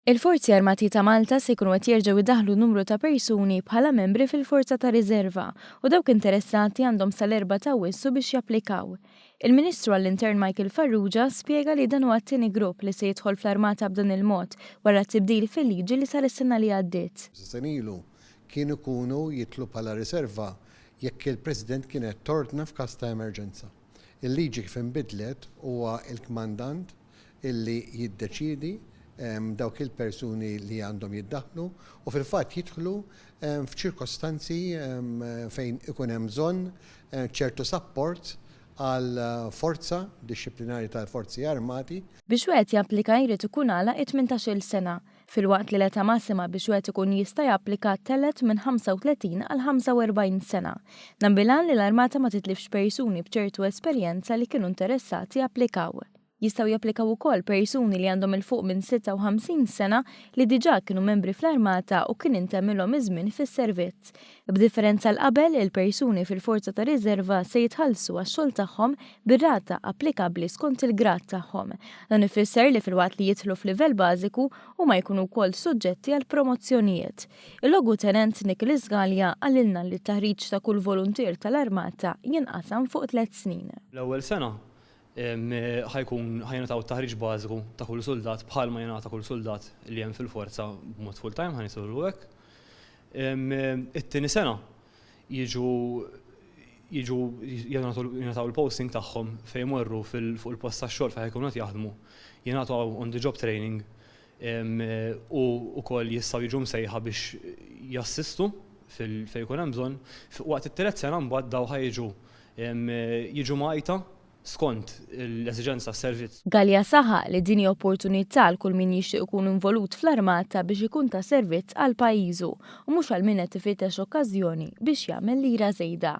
Il-Forzi Armati ta' Malta se jkunu qed jerġgħu jdaħħlu numru ta' persuni bħala membri fil-Forza ta' Riserva u dawk interessati għandhom sal-4 ta' Awwissu biex japplikaw. Il-Ministru għall-Intern Michael Farrugia spjega li dan huwa t-tieni grupp li se jidħol fl-Armata b'dan il-mod wara t-tibdil fil-liġi li sar is-sena li għaddiet. Senilu kienu jkunu jitlu bħala riserva jekk il-President kienet tordna f'każ ta' emerġenza. Il-liġi kif inbidlet huwa il-kmandant illi jiddeċiedi dawk il-persuni li għandhom jiddaħlu u fil-fatt jidħlu f'ċirkostanzi fejn ikun hemm bżonn ċertu support għal forza disciplinari tal-Forzi Armati. Biex wieħed japplika jrid ikun għala 18-il sena, fil-waqt li l-età massima biex wieħed ikun jista' japplika telet minn 35 għal 45 sena. Dan bilan li l-Armata ma titlifx persuni b'ċertu esperjenza li kienu interessati japplikaw. Jistgħu japplikaw ukoll persuni li għandhom il-fuq minn 56 sena li diġà kienu membri fl-Armata u kien intemmilhom iż-żmien fis-servizz. B'differenza l-qabel, il-persuni fil-Forza ta' Riserva se jitħallsu għax-xogħol tagħhom bir-rata applikabbli skont il-grad tagħhom. Dan ifisser li filwaqt li jidħlu f'livell bażiku huma jkunu wkoll suġġetti għal promozzjonijiet. Il-Logutenent Nicholas Gallia għalilna li t-taħriġ ta' kull voluntier tal-Armata jinqasam fuq 3 snin. L-ewwel sena ħajnataw taħriġ bażiku ta' kull soldat bħalma jingħata kull soldat li hemm fil-forza b'mod full time ħanisolu hekk. It-tieni sena jingħataw il-posting tagħhom fejn imorru fuq il-post tax-xogħol fejn jkunu qed jaħdmu. Jingħataw on the job training u wkoll jistgħu jiġu msejħa biex jassistu fejn jkun hemm bżonn. Waqt it-tielet sena mbagħad daw jiġu maqajta skont l-esiġenza s-servizz. Gallia saħaq li dini opportunità għal kull min jixtieq ikun involut fl-Armata biex ikun ta' servizz għal pajjiżu u mhux għal min qed ifittex okkażjoni biex jagħmel lira żejda.